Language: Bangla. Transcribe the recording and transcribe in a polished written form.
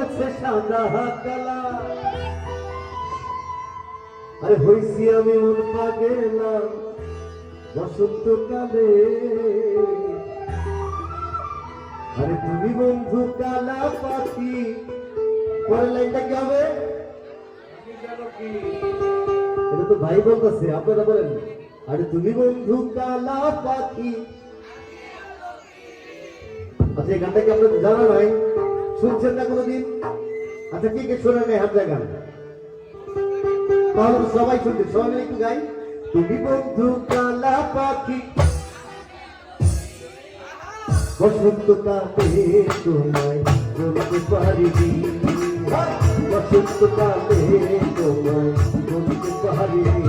হয়েছে সাদা কালা। আরে হইছি আমি মন পাগেলাম বসন্তকালে। আরে তুমি বন্ধু কালা পাখি, পরের লাইনটা কি হবে? এটা তো ভাই বলতেছে, আপনারা বলেন। আরে তুমি বন্ধু কালা পাখি। আচ্ছা এই গানটা কি আপনাদের জানা নাই? শুনছেন না কোনোদিন? আচ্ছা কে কে শোনেন নাই হাত জায়গা? তাহলে সবাই শুনছে, সবাই মিলে একটু গাই। তুমি বন্ধু কালা পাখি, বসন্তকালে তোমায় বলতে পারিনি, বসন্তকালে তোমায় বলতে পারিনি।